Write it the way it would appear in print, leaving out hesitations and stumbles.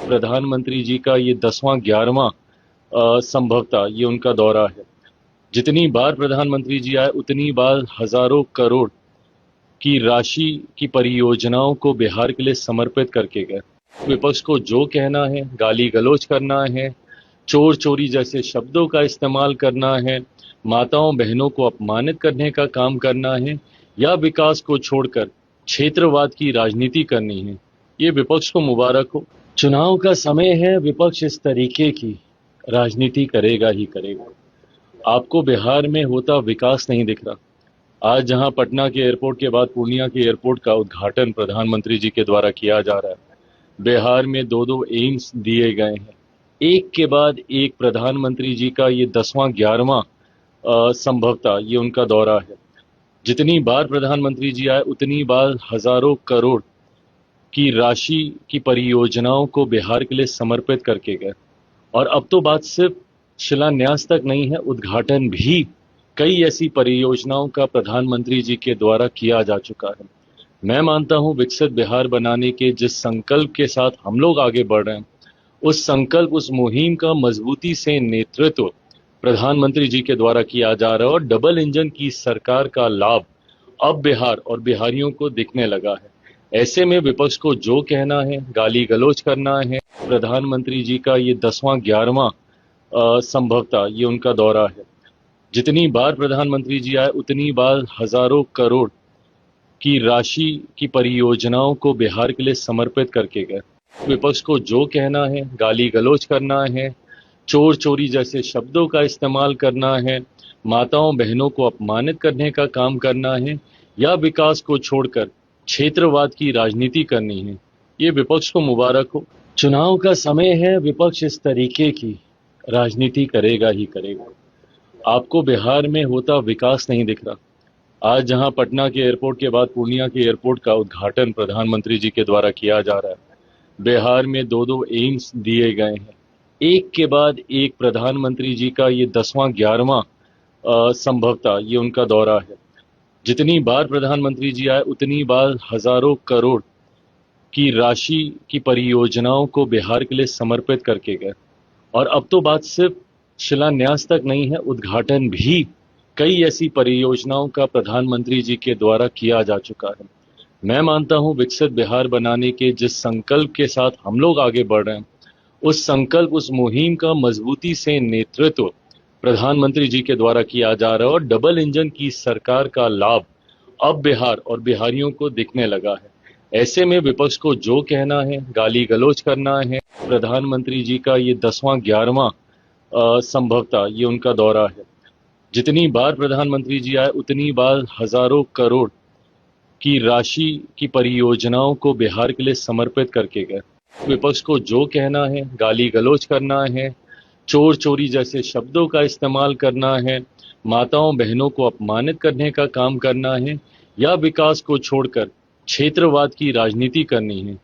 प्रधानमंत्री जी का ये 10वां 11वां संभवतः ये उनका दौरा है। जितनी बार प्रधानमंत्री जी आए उतनी बार हजारों करोड़ की राशि की परियोजनाओं को बिहार के लिए समर्पित करके गए। विपक्ष को जो कहना है, गाली गलौज करना है, चोर चोरी जैसे शब्दों का इस्तेमाल करना है, माताओं बहनों को अपमानित करने का काम करना है या विकास को छोड़कर क्षेत्रवाद की राजनीति करनी है, ये विपक्ष को मुबारक हो। चुनाव का समय है, विपक्ष इस तरीके की राजनीति करेगा ही करेगा। आपको बिहार में होता विकास नहीं दिख रहा। आज जहां पटना के एयरपोर्ट के बाद पूर्णिया के एयरपोर्ट का उद्घाटन प्रधानमंत्री जी के द्वारा किया जा रहा है, बिहार में दो दो एम्स दिए गए हैं। एक के बाद एक प्रधानमंत्री जी का ये 10वां 11वां संभवतः ये उनका दौरा है। जितनी बार प्रधानमंत्री जी आए उतनी बार हजारों करोड़ की राशि की परियोजनाओं को बिहार के लिए समर्पित करके गए। और अब तो बात सिर्फ शिलान्यास तक नहीं है, उद्घाटन भी कई ऐसी परियोजनाओं का प्रधानमंत्री जी के द्वारा किया जा चुका है। मैं मानता हूं विकसित बिहार बनाने के जिस संकल्प के साथ हम लोग आगे बढ़ रहे हैं, उस संकल्प, उस मुहिम का मजबूती से नेतृत्व प्रधानमंत्री जी के द्वारा किया जा रहा है और डबल इंजन की सरकार का लाभ अब बिहार और बिहारियों को दिखने लगा है। ऐसे में विपक्ष को जो कहना है, गाली गलौज करना है, प्रधानमंत्री जी का ये 10वां 11वां संभवतः ये उनका दौरा है। जितनी बार प्रधानमंत्री जी आए उतनी बार हजारों करोड़ की राशि की परियोजनाओं को बिहार के लिए समर्पित करके गए। विपक्ष को जो कहना है, गाली गलौज करना है, चोर चोरी जैसे शब्दों का इस्तेमाल करना है, माताओं बहनों को अपमानित करने का काम करना है या विकास को छोड़कर क्षेत्रवाद की राजनीति करनी है, ये विपक्ष को मुबारक हो। चुनाव का समय है, विपक्ष इस तरीके की राजनीति करेगा ही करेगा। आपको बिहार में होता विकास नहीं दिख रहा। आज जहां पटना के एयरपोर्ट के बाद पूर्णिया के एयरपोर्ट का उद्घाटन प्रधानमंत्री जी के द्वारा किया जा रहा है, बिहार में दो दो एम्स दिए गए हैं। एक के बाद एक प्रधानमंत्री जी का ये 10वां 11वां संभवतः ये उनका दौरा है। जितनी बार प्रधानमंत्री जी आए उतनी बार हजारों करोड़ की राशि की परियोजनाओं को बिहार के लिए समर्पित करके गए। और अब तो बात सिर्फ शिलान्यास तक नहीं है, उद्घाटन भी कई ऐसी परियोजनाओं का प्रधानमंत्री जी के द्वारा किया जा चुका है। मैं मानता हूं विकसित बिहार बनाने के जिस संकल्प के साथ हम लोग आगे बढ़ रहे हैं, उस संकल्प, उस मुहिम का मजबूती से नेतृत्व प्रधानमंत्री जी के द्वारा किया जा रहा है और डबल इंजन की सरकार का लाभ अब बिहार और बिहारियों को दिखने लगा है। ऐसे में विपक्ष को जो कहना है, गाली गलौज करना है, प्रधानमंत्री जी का ये 10वां 11वां संभवतः ये उनका दौरा है। जितनी बार प्रधानमंत्री जी आए उतनी बार हजारों करोड़ की राशि की परियोजनाओं को बिहार के लिए समर्पित करके गए। विपक्ष को जो कहना है, गाली गलौज करना है, चोर चोरी जैसे शब्दों का इस्तेमाल करना है, माताओं बहनों को अपमानित करने का काम करना है या विकास को छोड़कर क्षेत्रवाद की राजनीति करनी है,